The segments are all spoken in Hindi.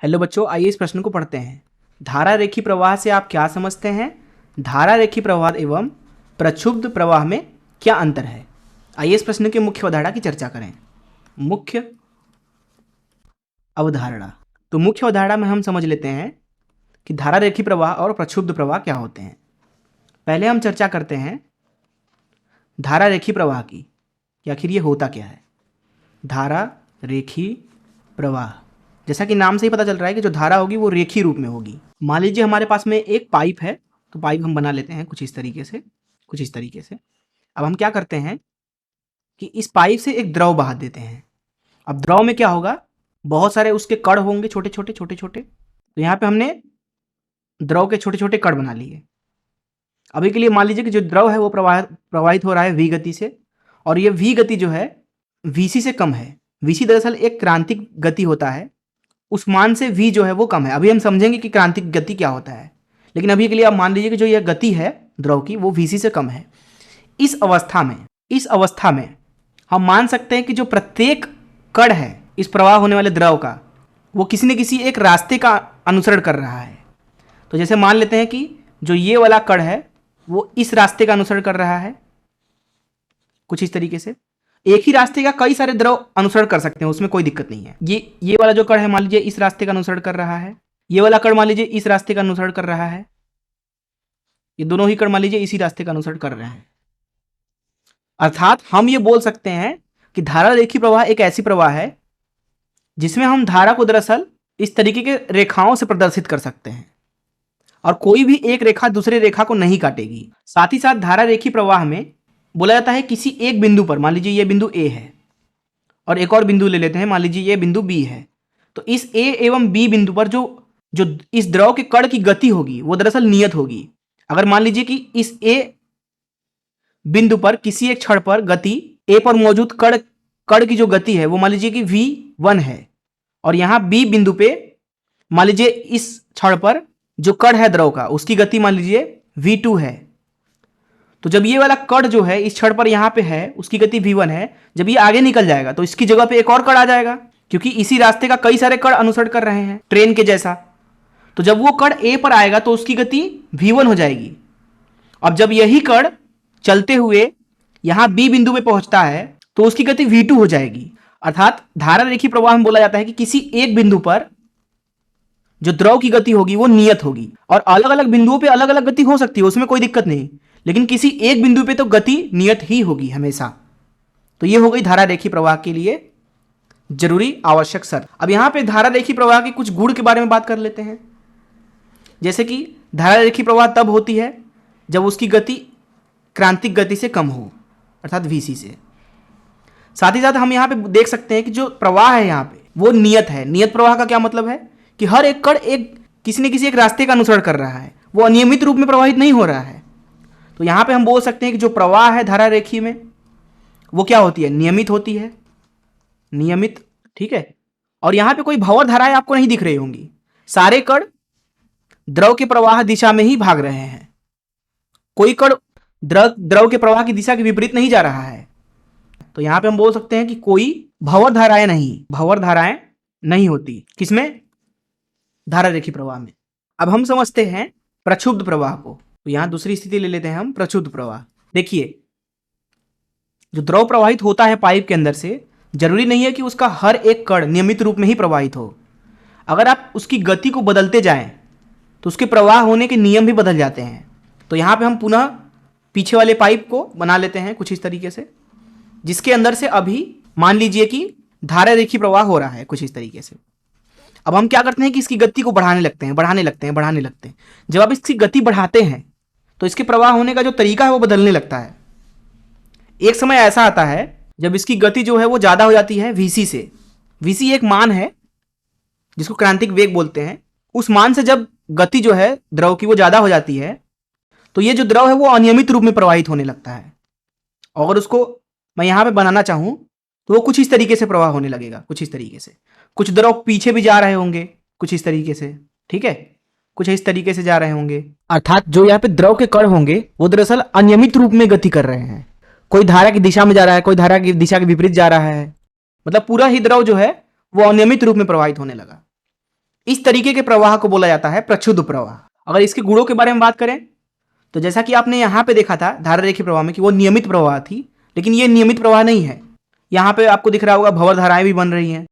हेलो बच्चों, आइए इस प्रश्न को पढ़ते हैं। धारा रेखी प्रवाह से आप क्या समझते हैं? धारा रेखी प्रवाह एवं प्रक्षुब्ध प्रवाह में क्या अंतर है? आइए इस प्रश्न की मुख्य अवधारणा की चर्चा करें। मुख्य अवधारणा। तो मुख्य अवधारणा में हम समझ लेते हैं कि धारा रेखी प्रवाह और प्रक्षुब्ध प्रवाह क्या होते हैं। पहले हम चर्चा करते हैं धारा रेखी प्रवाह की कि आखिर ये होता क्या है। धारा रेखी प्रवाह, जैसा कि नाम से ही पता चल रहा है कि जो धारा होगी वो रेखीय रूप में होगी। मान लीजिए हमारे पास में एक पाइप है, तो पाइप हम बना लेते हैं कुछ इस तरीके से। अब हम क्या करते हैं कि इस पाइप से एक द्रव बहा देते हैं। अब द्रव में क्या होगा, बहुत सारे उसके कण होंगे, छोटे छोटे। तो यहाँ पे हमने द्रव के छोटे छोटे कण बना लिए। अभी के लिए मान लीजिए कि जो द्रव है वो प्रवाहित हो रहा है वी गति से, और ये वी गति जो है वीसी से कम है। वीसी दरअसल एक क्रांतिक गति होता है, उस मान से v जो है वो कम है। अभी हम समझेंगे कि क्रांतिक गति क्या होता है, लेकिन अभी के लिए आप मान लीजिए कि जो यह गति है द्रव की वो vc से कम है। इस अवस्था में हम मान सकते हैं कि जो प्रत्येक कण है इस प्रवाह होने वाले द्रव का, वो किसी न किसी एक रास्ते का अनुसरण कर रहा है। तो जैसे मान लेते हैं कि जो ये वाला कण है वो इस रास्ते का अनुसरण कर रहा है, कुछ इस तरीके से। एक ही रास्ते का कई सारे द्रव अनुसरण कर सकते हैं, उसमें कोई दिक्कत नहीं है। ये वाला जो कण है मान लीजिए इस रास्ते का अनुसरण कर रहा है, ये वाला कण मान लीजिए इस रास्ते का अनुसरण कर रहा है, ये दोनों ही कण मान लीजिए इसी रास्ते का अनुसरण कर रहे हैं। अर्थात हम ये बोल सकते हैं कि धारा रेखी प्रवाह एक ऐसी प्रवाह है जिसमें हम धारा को दरअसल इस तरीके के रेखाओं से प्रदर्शित कर सकते हैं, और कोई भी एक रेखा दूसरे रेखा को नहीं काटेगी। साथ ही साथ धारा रेखी प्रवाह में बोला जाता है किसी एक बिंदु पर, मान लीजिए ये बिंदु ए है और एक और बिंदु ले लेते हैं, मान लीजिए ये बिंदु बी है। तो इस ए एवं बी बिंदु पर जो जो इस द्रव के कण की गति होगी वो दरअसल नियत होगी। अगर मान लीजिए कि इस ए बिंदु पर किसी एक क्षण पर गति ए पर मौजूद कण की जो गति है वो मान लीजिए कि v1 है, और यहां बी बिंदु पे मान लीजिए इस क्षण पर जो कण है द्रव का उसकी गति मान लीजिए v2 है। तो जब ये वाला कण जो है इस क्षण पर यहाँ पे है उसकी गति v1 है, जब ये आगे निकल जाएगा तो इसकी जगह पे एक और कण आ जाएगा, क्योंकि इसी रास्ते का कई सारे कण अनुसरण कर रहे हैं ट्रेन के जैसा। तो जब वो कण ए पर आएगा तो उसकी गति v1 हो जाएगी। अब जब यही कण चलते हुए यहाँ बी बिंदु पे पहुंचता है तो उसकी गति v2 हो जाएगी। अर्थात धारा रेखी प्रवाह में बोला जाता है कि किसी एक बिंदु पर जो द्रव की गति होगी वो नियत होगी, और अलग अलग बिंदुओं पे अलग अलग गति हो सकती है, उसमें कोई दिक्कत नहीं, लेकिन किसी एक बिंदु पे तो गति नियत ही होगी हमेशा। तो ये हो गई धारा रेखी प्रवाह के लिए जरूरी आवश्यक शर्त। अब यहां पे धारा रेखी प्रवाह के कुछ गुण के बारे में बात कर लेते हैं। जैसे कि धारा रेखी प्रवाह तब होती है जब उसकी गति क्रांतिक गति से कम हो, अर्थात vc से। साथ ही साथ हम यहां पे देख सकते हैं कि जो प्रवाह है यहां पे वो नियत है। नियत प्रवाह का क्या मतलब है कि हर एक कण किसी न किसी एक रास्ते का अनुसरण कर रहा है, वो अनियमित रूप में प्रवाहित नहीं हो रहा है। तो यहां पे हम बोल सकते हैं कि जो प्रवाह है धारा रेखी में वो क्या होती है, नियमित होती है, नियमित, ठीक है। और यहां पे कोई भंवर धाराएं आपको नहीं दिख रही होंगी, सारे कण द्रव के प्रवाह दिशा में ही भाग रहे हैं, कोई कण द्रव के प्रवाह की दिशा के विपरीत नहीं जा रहा है। तो यहां पे हम बोल सकते हैं कि कोई भंवर धाराएं नहीं होती, किसमें, धारा रेखी प्रवाह में। अब हम समझते हैं प्रक्षुब्ध प्रवाह को। तो यहां दूसरी स्थिति ले लेते हैं हम, प्रक्षुब्ध प्रवाह। देखिए, जो द्रव प्रवाहित होता है पाइप के अंदर से, जरूरी नहीं है कि उसका हर एक कण नियमित रूप में ही प्रवाहित हो। अगर आप उसकी गति को बदलते जाएं तो उसके प्रवाह होने के नियम भी बदल जाते हैं। तो यहां पे हम पुनः पीछे वाले पाइप को बना लेते हैं कुछ इस तरीके से, जिसके अंदर से अभी मान लीजिए कि धारा रेखी प्रवाह हो रहा है कुछ इस तरीके से। अब हम क्या करते हैं कि इसकी गति को बढ़ाने लगते हैं। जब आप इसकी गति बढ़ाते हैं तो इसके प्रवाह होने का जो तरीका है वो बदलने लगता है। एक समय ऐसा आता है जब इसकी गति जो है वो ज्यादा हो जाती है vc से। vc एक मान है जिसको क्रांतिक वेग बोलते हैं। उस मान से जब गति जो है द्रव की वो ज्यादा हो जाती है तो ये जो द्रव है वो अनियमित रूप में प्रवाहित होने लगता है। अगर उसको मैं यहां पे बनाना चाहूं तो वो कुछ इस तरीके से प्रवाह होने लगेगा, कुछ इस तरीके से। कुछ द्रव पीछे भी जा रहे होंगे कुछ इस तरीके से, ठीक है, कुछ इस तरीके से जा रहे होंगे। अर्थात जो यहाँ पे द्रव के कण होंगे वो दरअसल अनियमित रूप में गति कर रहे हैं। कोई धारा की दिशा में जा रहा है, कोई धारा की दिशा के विपरीत जा रहा है, मतलब पूरा ही द्रव जो है वो अनियमित रूप में प्रवाहित होने लगा। इस तरीके के प्रवाह को बोला जाता है प्रक्षुब्ध प्रवाह। अगर इसके गुणों के बारे में बात करें तो जैसा कि आपने यहाँ पे देखा था धारा रेखीय प्रवाह में कि वो नियमित प्रवाह थी, लेकिन ये नियमित प्रवाह नहीं है। यहाँ पे आपको दिख रहा होगा भंवर धाराएं भी बन रही हैं।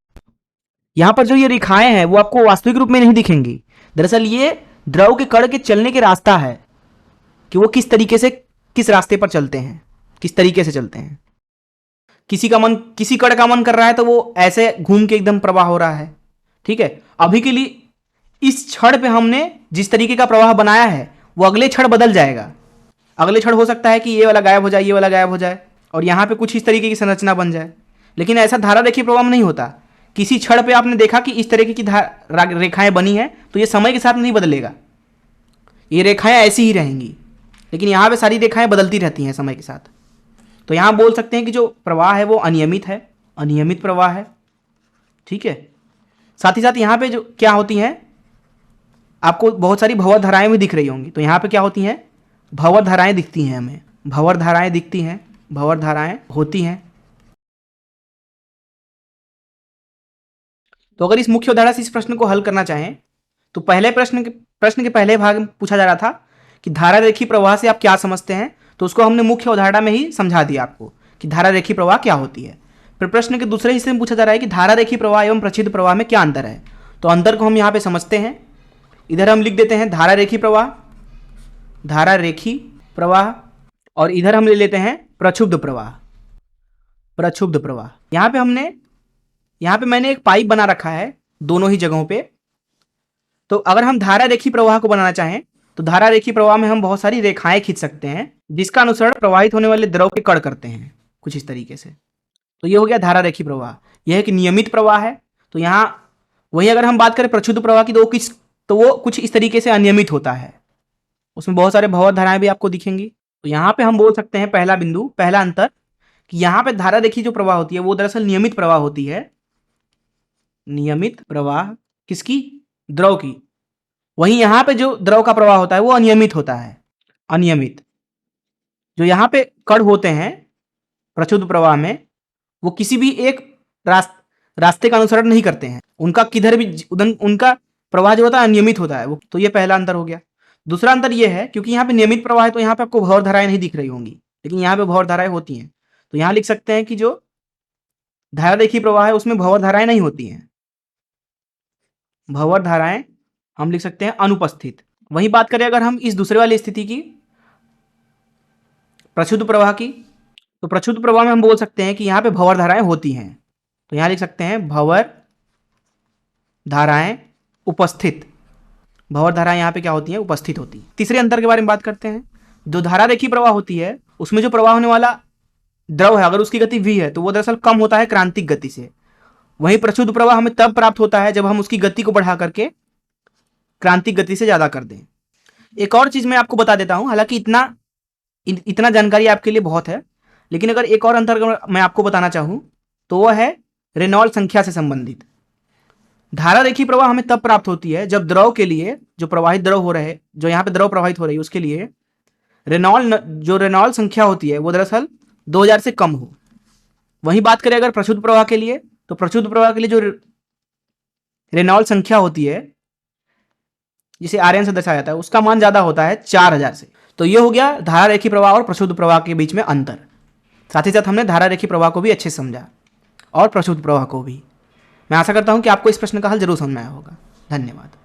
यहाँ पर जो ये रेखाएं हैं वो आपको वास्तविक रूप में नहीं दिखेंगी। दरअसल ये द्रव के कण के चलने के रास्ता है कि वो किस तरीके से किस रास्ते पर चलते हैं, किस तरीके से चलते हैं। किसी कण का मन कर रहा है तो वो ऐसे घूम के एकदम प्रवाह हो रहा है। ठीक है, अभी के लिए इस क्षण पे हमने जिस तरीके का प्रवाह बनाया है वो अगले क्षण बदल जाएगा। अगले क्षण हो सकता है कि ये वाला गायब हो जाए, ये वाला गायब हो जाए और यहाँ पे कुछ इस तरीके की संरचना बन जाए। लेकिन ऐसा धारा रेखीय प्रवाह में नहीं होता। किसी क्षण पे आपने देखा कि इस तरीके की रेखाएं बनी हैं तो ये समय के साथ नहीं बदलेगा, ये रेखाएं ऐसी ही रहेंगी। लेकिन यहाँ पे सारी रेखाएं बदलती रहती हैं समय के साथ। तो यहाँ बोल सकते हैं कि जो प्रवाह है वो अनियमित है, अनियमित प्रवाह है। ठीक है, साथ ही साथ यहाँ पे जो क्या होती हैं, आपको बहुत सारी भंवर धाराएं भी दिख रही होंगी। तो यहाँ पे क्या होती हैं, भंवर धाराएं दिखती हैं, हमें भंवर धाराएं दिखती हैं, भंवर धाराएं होती हैं। तो अगर इस मुख्य अवधारणा से इस प्रश्न को हल करना चाहें तो पहले प्रश्न के पहले भाग में पूछा जा रहा था कि धारा रेखीय प्रवाह से आप क्या समझते हैं, तो उसको हमने मुख्य अवधारणा में ही समझा दिया आपको कि धारा रेखीय प्रवाह क्या होती है। फिर प्रश्न के दूसरे हिस्से में पूछा जा रहा है कि धारा रेखीय प्रवाह एवं प्रच्छिद्द प्रवाह में क्या अंतर है। तो अंतर को हम यहाँ पे समझते हैं। इधर हम लिख देते हैं धारा रेखीय प्रवाह, धारा रेखीय प्रवाह, और इधर हम ले लेते हैं प्रक्षुब्ध प्रवाह, प्रक्षुब्ध प्रवाह। यहाँ पे मैंने एक पाइप बना रखा है दोनों ही जगहों पे। तो अगर हम धारा रेखीय प्रवाह को बनाना चाहें तो धारा रेखीय प्रवाह में हम बहुत सारी रेखाएं खींच सकते हैं जिसका अनुसरण प्रवाहित होने वाले द्रव के कण करते हैं कुछ इस तरीके से। तो ये हो गया धारा रेखीय प्रवाह। यह एक नियमित प्रवाह है। तो यहाँ वही अगर हम बात करें प्रक्षुब्ध प्रवाह की तो वो कुछ इस तरीके से अनियमित होता है, उसमें बहुत सारे भंवर धाराएं भी आपको दिखेंगी। तो यहाँ पे हम बोल सकते हैं पहला बिंदु, पहला अंतर कि यहाँ पे धारा रेखीय जो प्रवाह होती है वो दरअसल नियमित प्रवाह होती है, नियमित प्रवाह किसकी, द्रव की। वहीं यहाँ पे जो द्रव का प्रवाह होता है वो अनियमित होता है, अनियमित। जो यहाँ पे कण होते हैं प्रक्षुब्ध प्रवाह में वो किसी भी एक रास्ते का अनुसरण नहीं करते हैं, उनका किधर भी उनका प्रवाह जो होता है अनियमित होता है वो। तो ये पहला अंतर हो गया। दूसरा अंतर ये है क्योंकि यहाँ पे नियमित प्रवाह है तो यहाँ पे आपको भंवर धाराएं नहीं दिख रही होंगी, लेकिन यहाँ पे भंवर धाराएं होती हैं। तो यहाँ लिख सकते हैं कि जो धारा रेखीय प्रवाह है उसमें भंवर धाराएं नहीं होती हैं, भंवर धाराएं हम लिख सकते हैं अनुपस्थित। वहीं बात करें अगर हम इस दूसरे वाली स्थिति की प्रक्षुब्ध प्रवाह की, तो प्रक्षुब्ध प्रवाह में हम बोल सकते हैं कि यहाँ पे भंवर धाराएं होती हैं। तो यहाँ लिख सकते हैं भंवर धाराएं उपस्थित, भंवर धाराएं यहाँ पे क्या होती हैं, उपस्थित होती हैं। तीसरे अंतर के बारे में बात करते हैं। जो धारा रेखीय प्रवाह होती है उसमें जो प्रवाह होने वाला द्रव है अगर उसकी गति v है तो वो दरअसल कम होता है क्रांतिक गति से। वहीं प्रक्षुब्ध प्रवाह हमें तब प्राप्त होता है जब हम उसकी गति को बढ़ा करके क्रांतिक गति से ज्यादा कर दें। एक और चीज मैं आपको बता देता हूं, हालांकि इतना जानकारी आपके लिए बहुत है, लेकिन अगर एक और अंतर मैं आपको बताना चाहूं तो वह है रेनॉल्ड संख्या से संबंधित। धारा रेखीय प्रवाह हमें तब प्राप्त होती है जब द्रव के लिए जो प्रवाहित द्रव हो रहे, जो यहाँ पे द्रव प्रवाहित हो रही है उसके लिए रेनॉल्ड संख्या होती है वो दरअसल 2000 से कम हो। वहीं बात करें अगर प्रक्षुब्ध प्रवाह के लिए तो प्रक्षुब्ध प्रवाह के लिए जो रेनॉल्ड संख्या होती है जिसे आरएन से दर्शाया जाता है उसका मान ज्यादा होता है 4000 से। तो ये हो गया धारा रेखीय प्रवाह और प्रक्षुब्ध प्रवाह के बीच में अंतर। साथ ही साथ हमने धारा रेखीय प्रवाह को भी अच्छे से समझा और प्रक्षुब्ध प्रवाह को भी। मैं आशा करता हूं कि आपको इस प्रश्न का हल जरूर समझ में आया होगा। धन्यवाद।